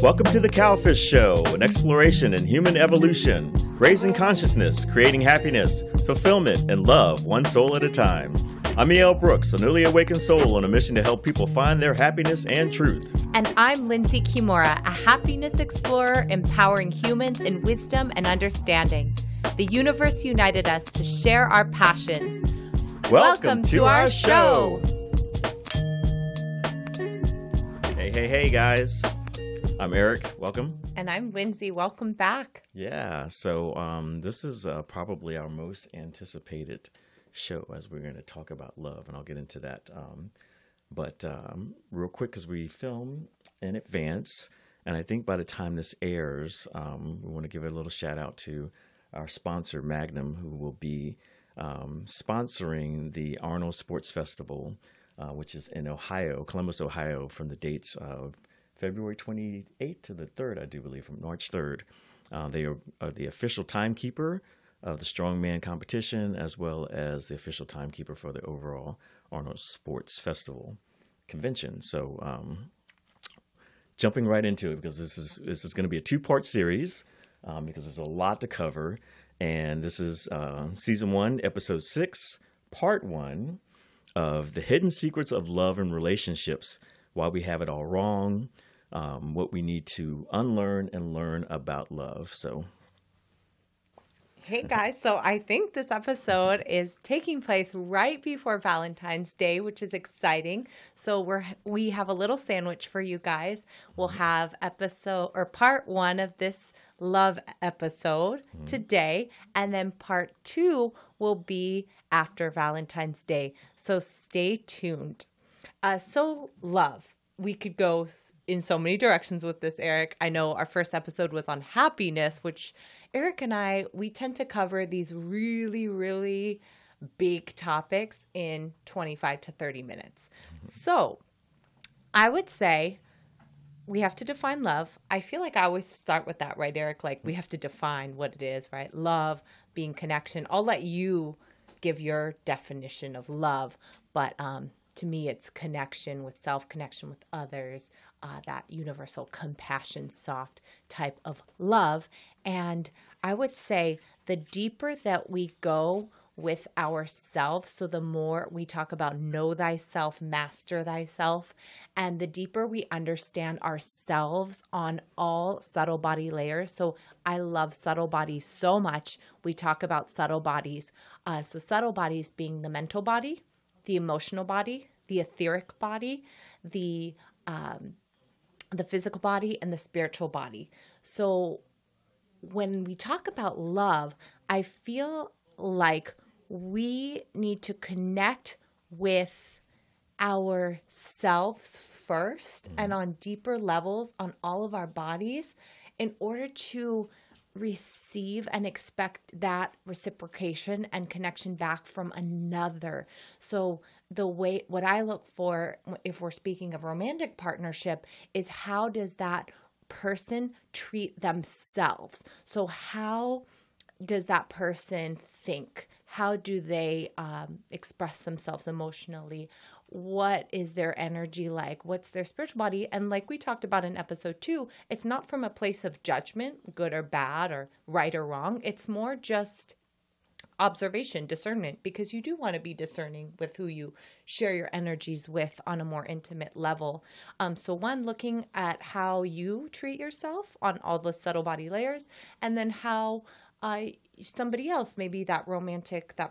Welcome to the Cowfish Show, an exploration in human evolution, raising consciousness, creating happiness, fulfillment, and love, one soul at a time. I'm E.L. Brooks, a newly awakened soul on a mission to help people find their happiness and truth. And I'm Lindsey Kimura, a happiness explorer empowering humans in wisdom and understanding. The universe united us to share our passions. Welcome to our show. Hey, guys. I'm Eric. Welcome. And I'm Lindsey. Welcome back. Yeah, so this is probably our most anticipated show as we're going to talk about love, and I'll get into that. But real quick, because we film in advance, and I think by the time this airs, we want to give a little shout out to our sponsor, Magnum, who will be sponsoring the Arnold Sports Festival, which is in Ohio, Columbus, Ohio, from the dates of February 28th to the 3rd, I do believe, from March 3rd. They are the official timekeeper of the strongman competition, as well as the official timekeeper for the overall Arnold Sports Festival convention. So jumping right into it, because this is going to be a two-part series, because there's a lot to cover. And this is Season 1, Episode 6, Part 1 of The Hidden Secrets of Love and Relationships, Why We Have It All Wrong, what we need to unlearn and learn about love. So, hey guys, so I think this episode is taking place right before Valentine's Day, which is exciting. So we have a little sandwich for you guys. We'll have part 1 of this love episode today, and then part 2 will be after Valentine's Day. So stay tuned. So love. We could go in so many directions with this, Eric. I know our first episode was on happiness, which Eric and we tend to cover these really, really big topics in 25 to 30 minutes. So I would say we have to define love. I feel like I always start with that, right, Eric? Like we have to define what it is, right? Love being connection. I'll let you give your definition of love, but to me, it's connection with self, connection with others, that universal compassion, soft type of love. And I would say the deeper that we go with ourselves, so the more we talk about know thyself, master thyself, and the deeper we understand ourselves on all subtle body layers. So I love subtle bodies so much. We talk about subtle bodies. So subtle bodies being the mental body, the emotional body, the etheric body, the physical body, and the spiritual body. So when we talk about love, I feel like we need to connect with ourselves first and on deeper levels on all of our bodies in order to receive and expect that reciprocation and connection back from another. So what I look for if we're speaking of romantic partnership is how does that person treat themselves? So how does that person think? How do they express themselves emotionally? What is their energy like? What's their spiritual body? And like we talked about in episode 2, it's not from a place of judgment, good or bad or right or wrong. It's more just observation, discernment, because you do want to be discerning with who you share your energies with on a more intimate level. So one, looking at how you treat yourself on all the subtle body layers, and then how somebody else, maybe that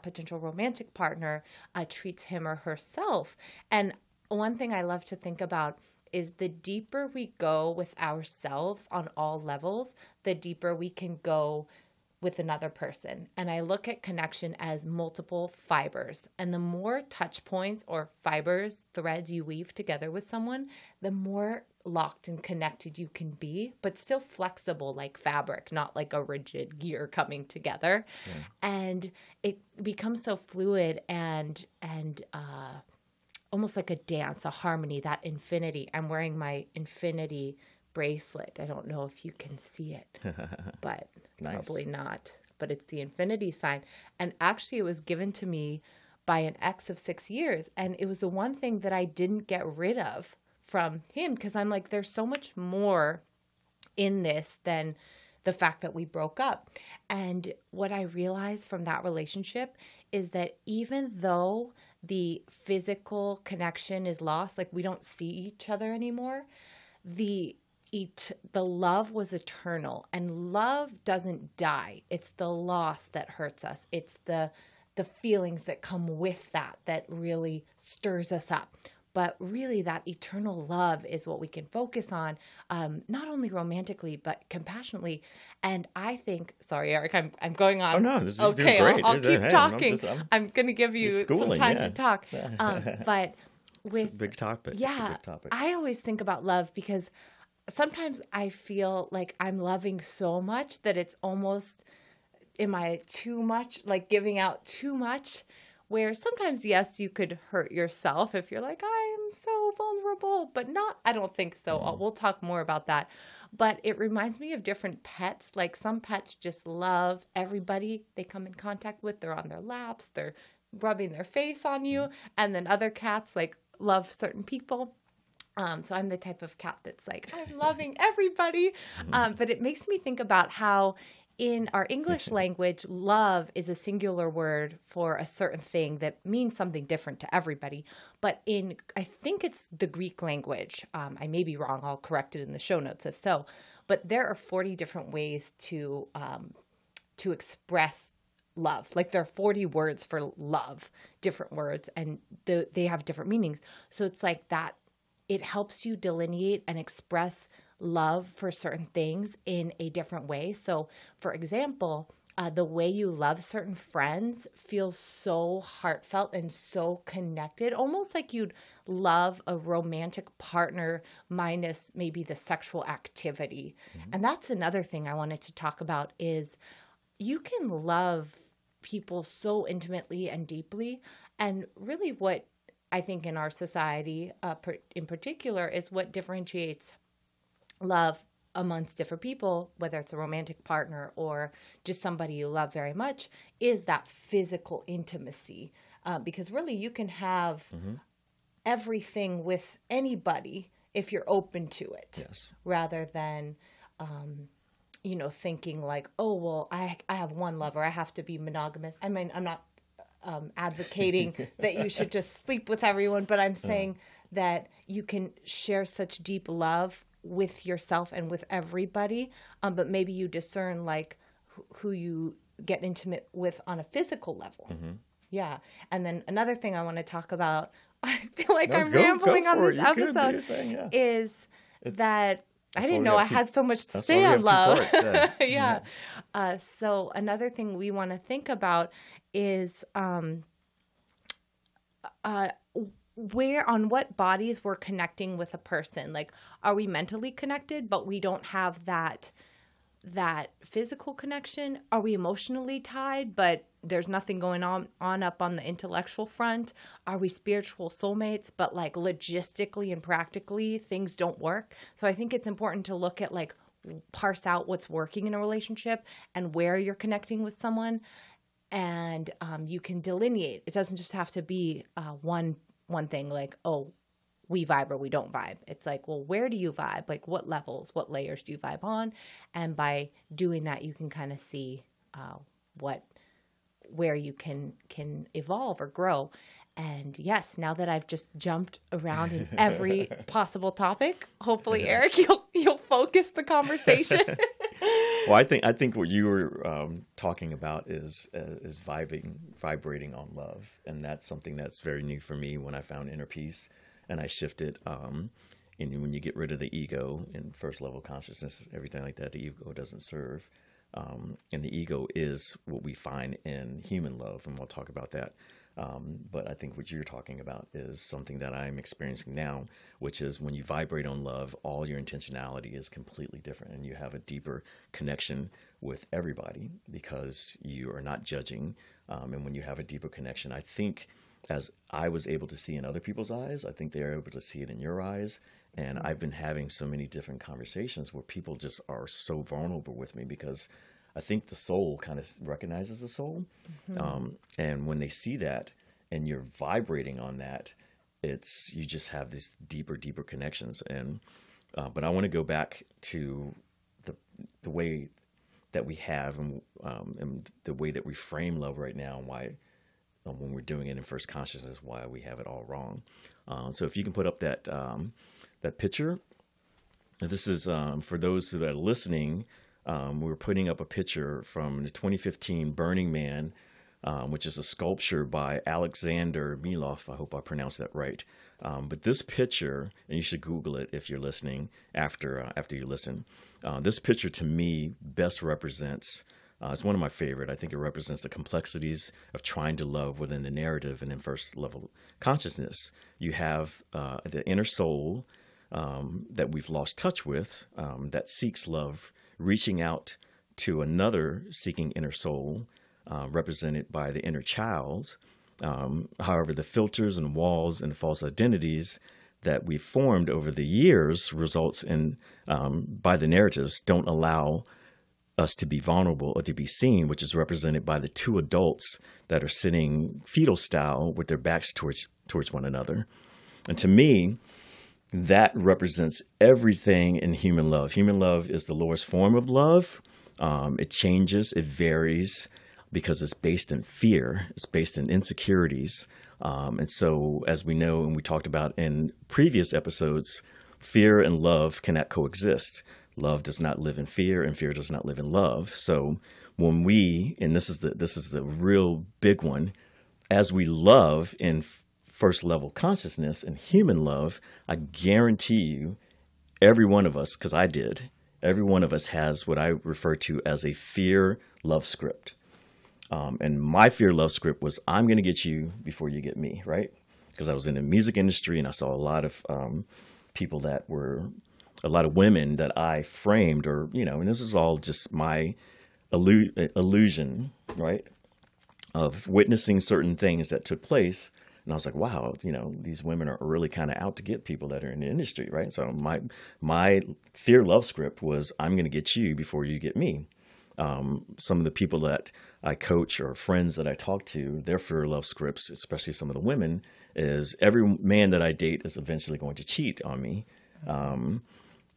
potential romantic partner, treats him or herself. And one thing I love to think about is the deeper we go with ourselves on all levels, the deeper we can go with another person. And I look at connection as multiple fibers. And the more touch points or fibers, threads you weave together with someone, the more locked and connected you can be, but still flexible like fabric, not like a rigid gear coming together. Yeah. And it becomes so fluid and almost like a dance, a harmony, that infinity. I'm wearing my infinity bracelet. I don't know if you can see it, but nice. Probably not. But it's the infinity sign. And actually it was given to me by an ex of 6 years. And it was the one thing that I didn't get rid of from him, because I'm like, there's so much more in this than the fact that we broke up. And what I realized from that relationship is that even though the physical connection is lost, like we don't see each other anymore, the love was eternal, and love doesn't die. It's the loss that hurts us. It's the feelings that come with that really stirs us up. But really, that eternal love is what we can focus on, not only romantically, but compassionately. And I think, sorry, Eric, I'm going on. Oh, no, this is okay, great. I'll keep Hey, talking. I'm going to give you some time to talk. But with it's a big topic. Yeah, it's a big topic. I always think about love because sometimes I feel like I'm loving so much that it's almost, am I too much, like giving out too much? Where sometimes, yes, you could hurt yourself if you're like, I am so vulnerable, but not, I don't think so. We'll talk more about that. But it reminds me of different pets. Like some pets just love everybody they come in contact with. They're on their laps, they're rubbing their face on you. And then other cats like love certain people. So I'm the type of cat that's like, I'm loving everybody. But it makes me think about how in our English language, love is a singular word for a certain thing that means something different to everybody. But I think it's the Greek language. I may be wrong. I'll correct it in the show notes if so. But there are 40 different ways to express love. Like there are 40 words for love, different words, and they have different meanings. So it's like that. It helps you delineate and express love for certain things in a different way. So, for example, the way you love certain friends feels so heartfelt and so connected, almost like you'd love a romantic partner minus maybe the sexual activity. And that's another thing I wanted to talk about is you can love people so intimately and deeply. And really what I think in our society in particular is what differentiates love amongst different people, whether it's a romantic partner or just somebody you love very much, is that physical intimacy. Because really you can have everything with anybody if you're open to it. Yes. Rather than, thinking like, oh, well, I have one lover. I have to be monogamous. I mean, I'm not advocating that you should just sleep with everyone, but I'm saying that you can share such deep love with yourself and with everybody, but maybe you discern like who you get intimate with on a physical level. Yeah. And then another thing I want to talk about, I feel like I'm rambling on this episode, is that I didn't know I had so much to say on love. Yeah. So another thing we want to think about is where, on what bodies we're connecting with a person. Like, are we mentally connected, but we don't have that physical connection? Are we emotionally tied, but there's nothing going on up on the intellectual front? Are we spiritual soulmates, but like logistically and practically things don't work? So I think it's important to look at like parse out what's working in a relationship and where you're connecting with someone. And you can delineate. It doesn't just have to be one thing like, oh, we vibe or we don't vibe. It's like, well, where do you vibe? Like what levels, what layers do you vibe on? And by doing that, you can kind of see where you can evolve or grow. And yes, now that I've just jumped around in every possible topic, hopefully, Eric, you'll focus the conversation. Well, I think what you were talking about is vibrating on love, and that's something that's very new for me when I found inner peace, and I shifted. And when you get rid of the ego and first level consciousness, everything like that, the ego doesn't serve, and the ego is what we find in human love, and we'll talk about that. But I think what you're talking about is something that I'm experiencing now, which is when you vibrate on love, all your intentionality is completely different, and you have a deeper connection with everybody because you are not judging. And when you have a deeper connection, I think as I was able to see in other people's eyes, I think they're able to see it in your eyes. And I've been having so many different conversations where people just are so vulnerable with me because I think the soul kind of recognizes the soul. And when they see that and you're vibrating on that, you just have these deeper connections. And, but I want to go back to the way that we have and the way that we frame love right now, and why when we're doing it in first consciousness, why we have it all wrong. So if you can put up that picture, this is for those that are listening. We're putting up a picture from the 2015 Burning Man, which is a sculpture by Alexander Milov. I hope I pronounced that right. But this picture, and you should Google it if you're listening after you listen. This picture to me best represents, it's one of my favorite. I think it represents the complexities of trying to love within the narrative and in first level consciousness. You have the inner soul that we've lost touch with, that seeks love, reaching out to another seeking inner soul, represented by the inner child. However, the filters and walls and false identities that we've formed over the years results in, by the narratives, don't allow us to be vulnerable or to be seen, which is represented by the two adults that are sitting fetal style with their backs towards one another. And to me, that represents everything in human love. Human love is the lowest form of love. It changes, it varies, because it's based in fear. It's based in insecurities. And so, as we know, and we talked about in previous episodes, fear and love cannot coexist. Love does not live in fear, and fear does not live in love. So when we, and this is the real big one, as we love in first level consciousness and human love, I guarantee you, every one of us, because I did, every one of us has what I refer to as a fear love script. And my fear love script was, I'm going to get you before you get me, right? Because I was in the music industry and I saw a lot of people that were, a lot of women that I framed, or, and this is all just my illusion, right, of witnessing certain things that took place. And I was like, wow, these women are really kind of out to get people that are in the industry, right? So my fear love script was, I'm going to get you before you get me. Some of the people that I coach or friends that I talk to, their fear love scripts, especially some of the women, is every man that I date is eventually going to cheat on me.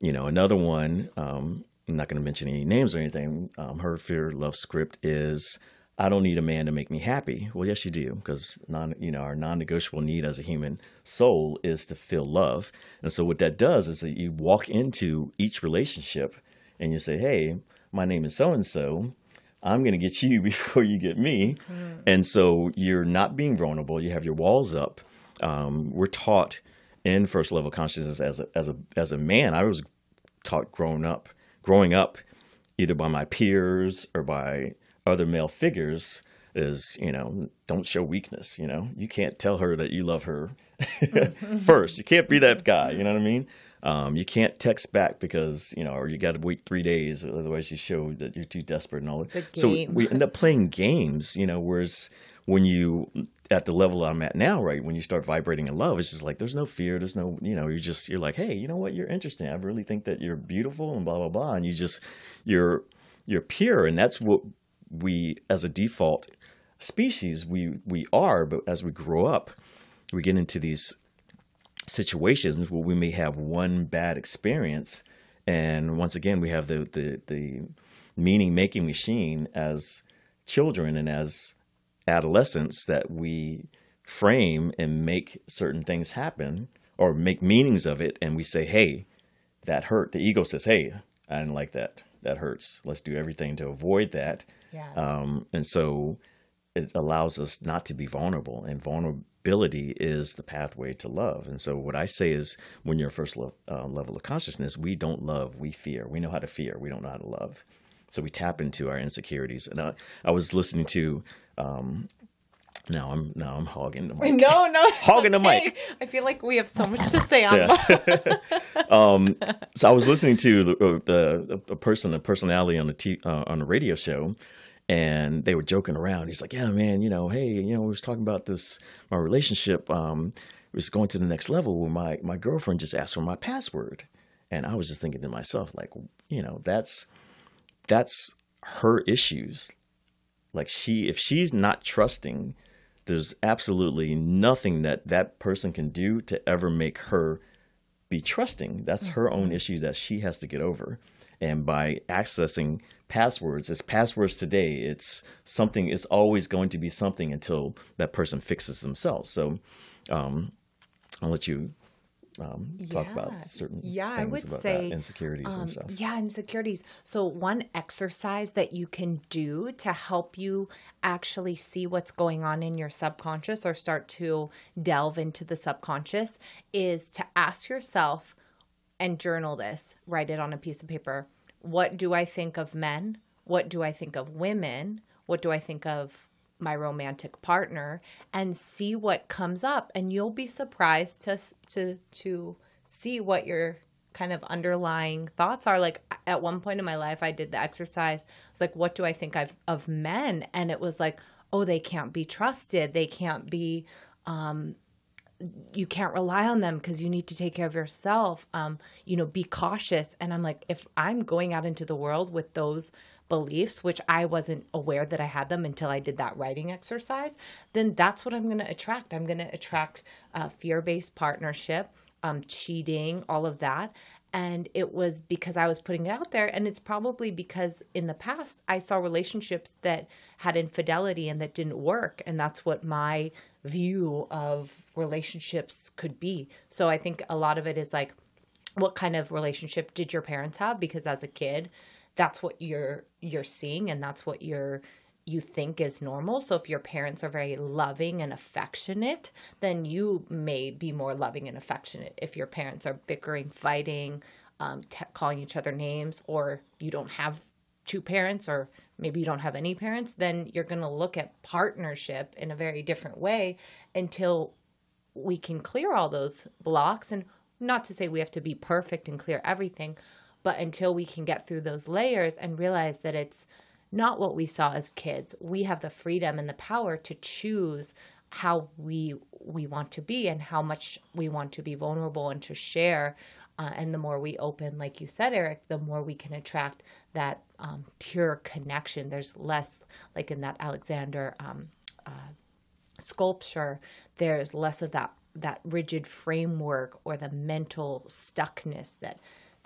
Another one, I'm not going to mention any names or anything. Her fear love script is, I don't need a man to make me happy. Well, yes, you do, because our non-negotiable need as a human soul is to feel love. And so what that does is that you walk into each relationship and you say, hey, my name is so-and-so. I'm going to get you before you get me. And so you're not being vulnerable. You have your walls up. We're taught in first level consciousness as a man. I was taught growing up either by my peers or by other male figures is, don't show weakness. You can't tell her that you love her first. You can't be that guy. You know what I mean? You can't text back because, or you got to wait 3 days. Otherwise you show that you're too desperate and all that. So we end up playing games, whereas when you, at the level I'm at now, right, when you start vibrating in love, it's just like, there's no fear. There's no, you're like, hey, you know what? You're interesting. I really think that you're beautiful and blah, blah, blah. And you're pure. And that's what we, as a default species, we are. But as we grow up, we get into these situations where we may have one bad experience, and once again we have the meaning making machine as children and as adolescents that we frame and make certain things happen or make meanings of it, and we say, hey, that hurt. The ego says, hey, I didn't like that hurts, let's do everything to avoid that. And so it allows us not to be vulnerable, and vulnerability is the pathway to love. And so what I say is, when you're first level of consciousness, we don't love, we fear. We know how to fear. We don't know how to love. So we tap into our insecurities. And I was listening to, now I'm hogging the mic. No, hogging the mic. I feel like we have so much to say on love. So I was listening to a personality on the radio show. And they were joking around. He's like, yeah, man, hey, we was talking about my relationship was going to the next level where my girlfriend just asked for my password. And I was just thinking to myself, like, that's her issues. Like, if she's not trusting, there's absolutely nothing that person can do to ever make her be trusting. That's her own issue that she has to get over. And by accessing passwords, it's passwords today. It's something, it's always going to be something until that person fixes themselves. So I'll let you talk about certain things I would about say that, insecurities and stuff. Yeah, insecurities. So one exercise that you can do to help you actually see what's going on in your subconscious or start to delve into the subconscious is to ask yourself and journal this, write it on a piece of paper. What do I think of men? What do I think of women? What do I think of my romantic partner? And see what comes up, and you'll be surprised to see what your kind of underlying thoughts are. Like at one point in my life, I did the exercise. It's like, what do I think of men? And it was like, oh, they can't be trusted. They can't be, you can't rely on them because you need to take care of yourself. Be cautious. And I'm like, if I'm going out into the world with those beliefs, which I wasn't aware that I had them until I did that writing exercise, then that's what I'm going to attract. I'm going to attract fear-based partnership, cheating, all of that. And it was because I was putting it out there. And it's probably because in the past, I saw relationships that had infidelity and that didn't work. And that's what my view of relationships could be. So I think a lot of it is like, what kind of relationship did your parents have? Because as a kid, that's what you're seeing, and that's what you think is normal. So if your parents are very loving and affectionate, then you may be more loving and affectionate. If your parents are bickering, fighting, calling each other names, or you don't have two parents, or maybe you don't have any parents, then you're going to look at partnership in a very different way until we can clear all those blocks. And not to say we have to be perfect and clear everything, but until we can get through those layers and realize that it's not what we saw as kids. We have the freedom and the power to choose how we want to be and how much we want to be vulnerable and to share. And the more we open, like you said, Eric, the more we can attract that pure connection. There's less, like in that Alexander sculpture, there's less of that rigid framework or the mental stuckness that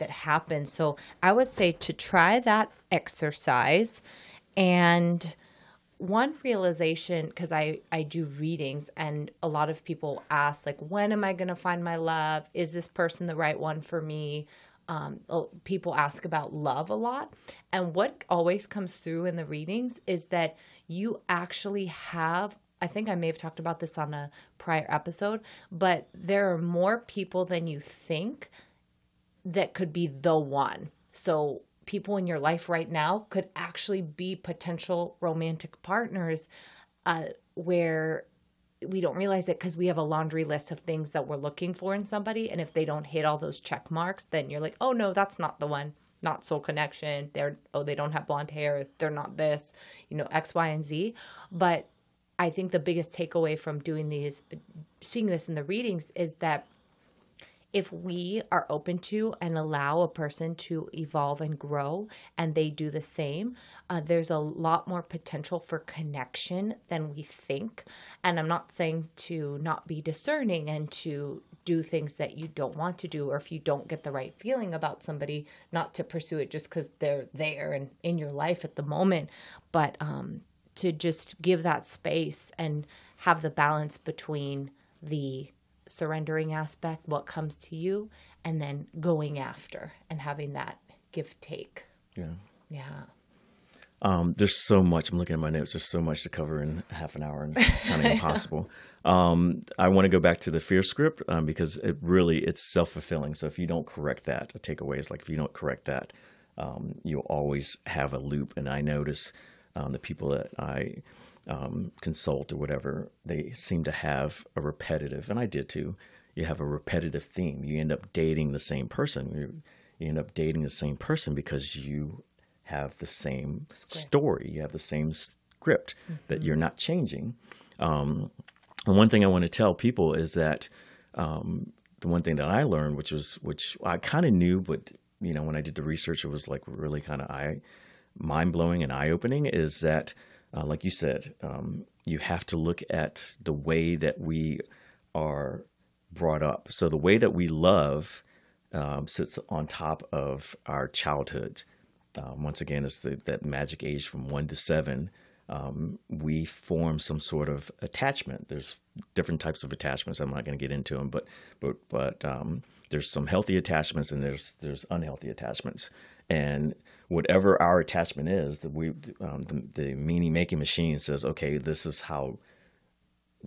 happens. So I would say to try that exercise. And one realization, because I do readings, and a lot of people ask, like, when am I going to find my love? Is this person the right one for me? People ask about love a lot. And what always comes through in the readings is that you actually have, I think I may have talked about this on a prior episode, but there are more people than you think that could be the one. So people in your life right now could actually be potential romantic partners where we don't realize it because we have a laundry list of things that we're looking for in somebody. And if they don't hit all those check marks, then you're like, oh no, that's not the one. Not soul connection. They don't have blonde hair. They're not this, X, Y, and Z. But I think the biggest takeaway from seeing this in the readings is that if we are open to and allow a person to evolve and grow, and they do the same, there's a lot more potential for connection than we think. And I'm not saying to not be discerning and to do things that you don't want to do, or if you don't get the right feeling about somebody, not to pursue it just because they're there and in your life at the moment, but to just give that space and have the balance between the surrendering aspect, what comes to you, and then going after and having that give take. Yeah. There's so much. I'm looking at my notes. There's so much to cover in half an hour, and it's kind of impossible. I want to go back to the fear script because it's self-fulfilling. So if you don't correct that, a takeaway is like if you don't correct that, you'll always have a loop. And I notice the people that I consult or whatever, they seem to have a repetitive, and I did too. You have a repetitive theme. You end up dating the same person. You end up dating the same person because you have the same story. You have the same script that you're not changing. And one thing I want to tell people is that the one thing that I learned, which I kind of knew, but when I did the research, it was like really kind of mind-blowing and eye-opening, is that like you said, you have to look at the way that we are brought up. So the way that we love sits on top of our childhood. Once again, it's that magic age from 1 to 7. We form some sort of attachment. There's different types of attachments. I'm not going to get into them, but there's some healthy attachments and there's unhealthy attachments. And whatever our attachment is, the meaning making machine says, okay, this is how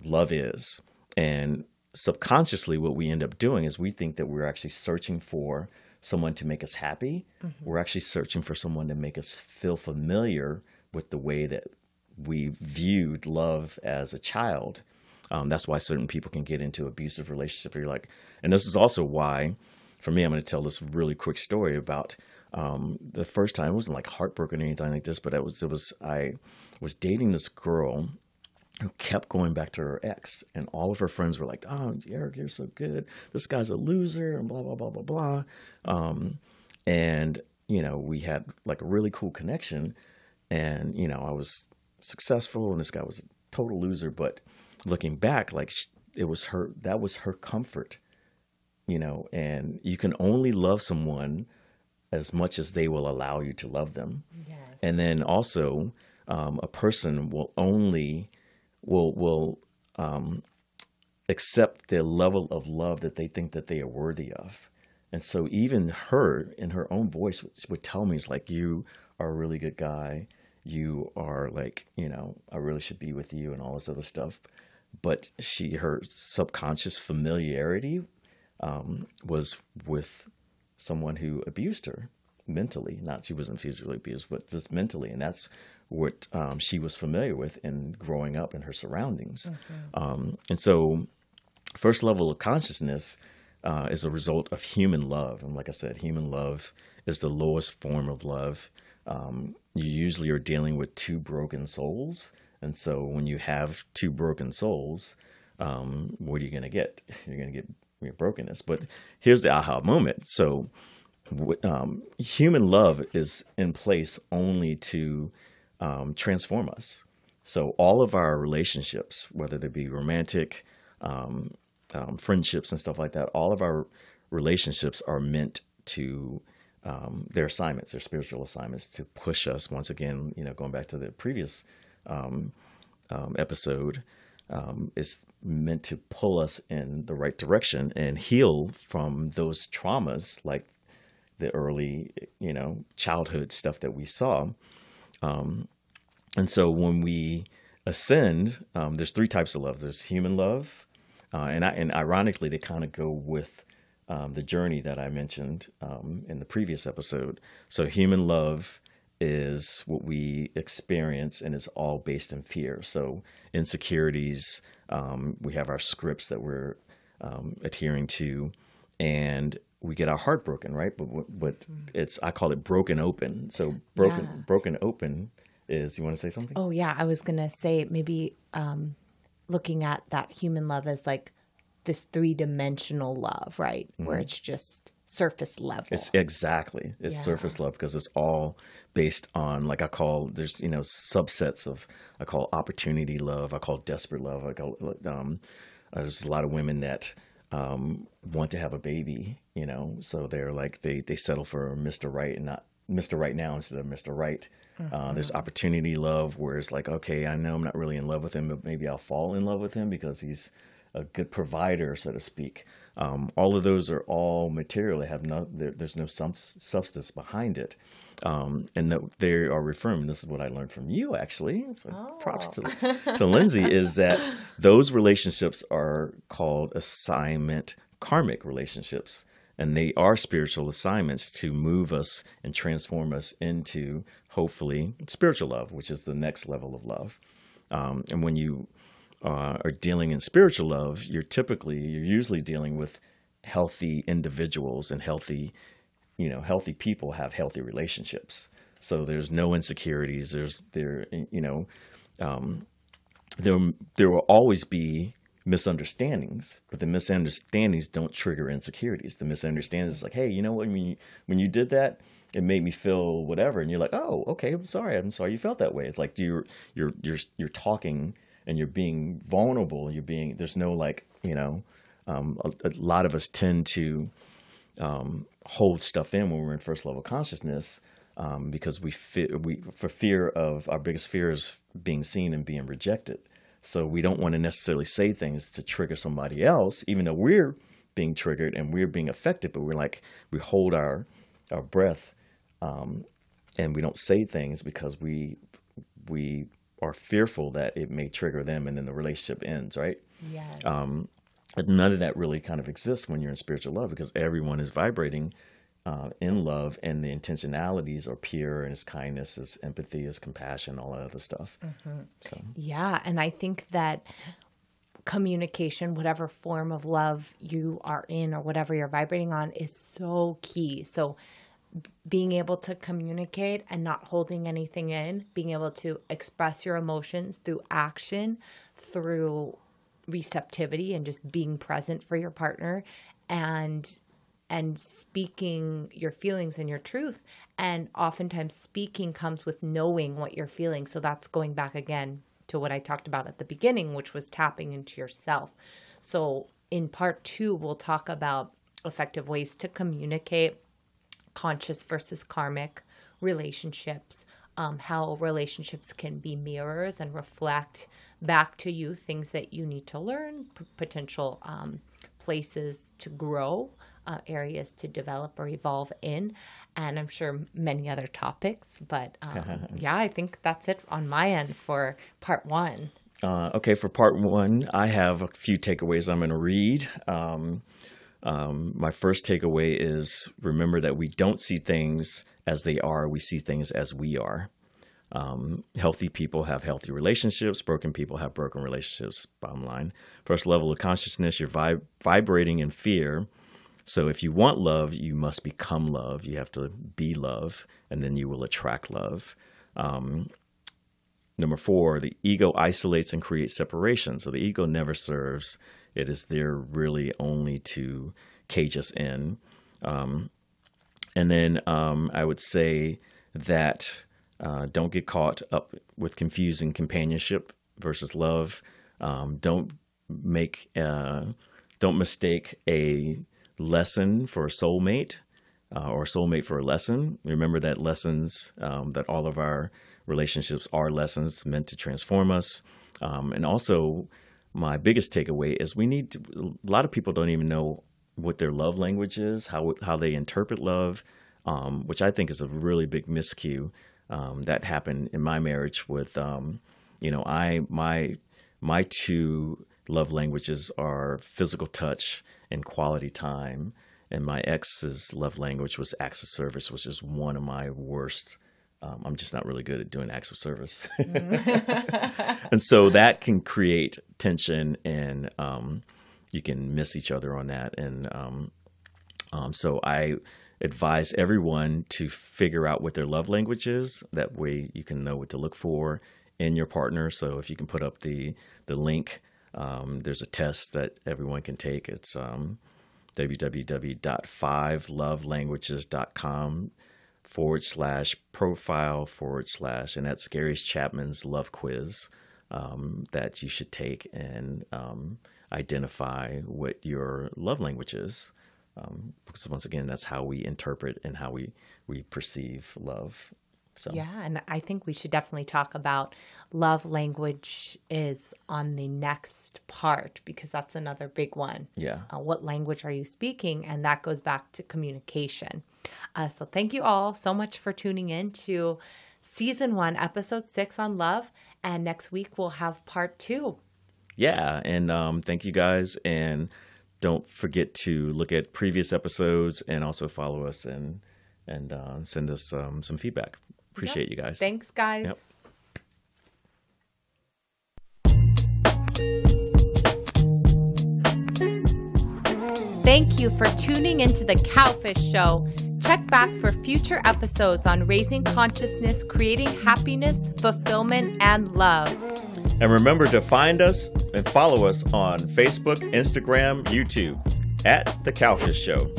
love is. And subconsciously, what we end up doing is we think that we're actually searching for someone to make us happy. Mm-hmm. We're actually searching for someone to make us feel familiar with the way that we viewed love as a child. That's why certain people can get into abusive relationships. You're like, and this is also why, for me, I'm going to tell this really quick story about the first time. It wasn't like heartbroken or anything like this, but I was dating this girl who kept going back to her ex, and all of her friends were like, "Oh, Eric, you're so good. This guy's a loser," and blah blah blah blah blah. And we had like a really cool connection, and I was successful, and this guy was a total loser. But looking back, like that was her comfort, And you can only love someone as much as they will allow you to love them. Yes. And then also, a person will only will accept the level of love that they think that they are worthy of. And so even her, in her own voice, would tell me, it's like, you are a really good guy. You are like, I really should be with you and all this other stuff. But her subconscious familiarity was with someone who abused her mentally. Not, she wasn't physically abused, but just mentally. And that's what she was familiar with in growing up in her surroundings. Mm-hmm. And so first level of consciousness is a result of human love. And like I said, human love is the lowest form of love. You usually are dealing with two broken souls. And so when you have two broken souls, what are you going to get? You're going to get brokenness. But here's the aha moment. So human love is in place only to transform us. So all of our relationships, whether they be romantic, friendships and stuff like that, all of our relationships are meant to, their assignments, their spiritual assignments, to push us, once again, going back to the previous episode, is meant to pull us in the right direction and heal from those traumas, like the early, childhood stuff that we saw. And so when we ascend, there's three types of love. There's human love, and ironically, they kind of go with the journey that I mentioned in the previous episode. So human love is what we experience, and it's all based in fear. So insecurities, we have our scripts that we're adhering to, and we get our heart broken, right? But I call it broken open. So broken open is, you want to say something? Oh yeah, I was gonna say maybe looking at that human love as like this 3-dimensional love, right? Mm-hmm. Where it's just surface level. It's surface level, because it's all based on, like, there's subsets of, I call opportunity love, I call desperate love, I call there's a lot of women that want to have a baby, so they're like they settle for Mr. Right and not Mr. Right now instead of Mr. Right. Mm-hmm. There's opportunity love, where it's like, okay, I know I'm not really in love with him, but maybe I'll fall in love with him because he's a good provider, so to speak. All of those are all material. They have there's no substance behind it. And they are referring, this is what I learned from you, actually. So props to Lindsey, is that those relationships are called assignment karmic relationships. And they are spiritual assignments to move us and transform us into, hopefully, spiritual love, which is the next level of love. And when you are dealing in spiritual love, you're usually dealing with healthy individuals, and healthy people have healthy relationships. So there's no insecurities. There will always be misunderstandings, but the misunderstandings don't trigger insecurities. The misunderstandings is like, hey, when you did that, it made me feel whatever, and you're like, oh, okay, I'm sorry you felt that way. It's like you're talking and you're being vulnerable. There's no, like, a lot of us tend to hold stuff in when we're in first level consciousness, because for fear of, our biggest fear is being seen and being rejected. So we don't want to necessarily say things to trigger somebody else, even though we're being triggered and we're being affected, but we hold our breath, and we don't say things because we are fearful that it may trigger them and then the relationship ends, right? Yes. But none of that really kind of exists when you're in spiritual love, because everyone is vibrating in love, and the intentionalities are pure, and it's kindness, it's empathy, it's compassion, all that other stuff. Mm-hmm. So. Yeah, and I think that communication, whatever form of love you are in or whatever you're vibrating on, is so key. So being able to communicate and not holding anything in, being able to express your emotions through action, through receptivity, and just being present for your partner, and speaking your feelings and your truth. And oftentimes speaking comes with knowing what you're feeling. So that's going back again to what I talked about at the beginning, which was tapping into yourself. So in part 2, we'll talk about effective ways to communicate, conscious versus karmic relationships, how relationships can be mirrors and reflect back to you things that you need to learn, potential places to grow, areas to develop or evolve in, and I'm sure many other topics. But yeah, I think that's it on my end for part 1. Okay, for part 1, I have a few takeaways I'm going to read. My first takeaway is, remember that we don't see things as they are, we see things as we are. Healthy people have healthy relationships. Broken people have broken relationships, bottom line. First level of consciousness, you're vibrating in fear. So if you want love, you must become love. You have to be love, and then you will attract love. Number 4, the ego isolates and creates separation. So the ego never serves. It is there really only to cage us in. And then I would say that don't get caught up with confusing companionship versus love. Don't mistake a lesson for a soulmate, or a soulmate for a lesson. Remember that lessons, that all of our relationships are lessons meant to transform us. And also, my biggest takeaway is a lot of people don't even know what their love language is, how they interpret love, which I think is a really big miscue. That happened in my marriage with, my 2 love languages are physical touch and quality time. And my ex's love language was acts of service, which is one of my worst. I'm just not really good at doing acts of service. And so that can create tension, and you can miss each other on that. And so I advise everyone to figure out what their love language is. That way you can know what to look for in your partner. So if you can put up the link, there's a test that everyone can take. It's www.5lovelanguages.com/profile/ and that's Gary Chapman's love quiz that you should take and identify what your love language is. Because once again, that's how we interpret and how we perceive love. So. Yeah, and I think we should definitely talk about love language is on the next part, because that's another big one. Yeah. What language are you speaking? And that goes back to communication. So thank you all so much for tuning in to Season 1, Episode 6 on love. And next week we'll have part 2. Yeah, and thank you guys. And don't forget to look at previous episodes and also follow us and send us some feedback. Appreciate you guys. Thanks, guys. Yep. Thank you for tuning into the Cowfish Show. Check back for future episodes on raising consciousness, creating happiness, fulfillment, and love. And remember to find us and follow us on Facebook, Instagram, YouTube at The Cowfish Show.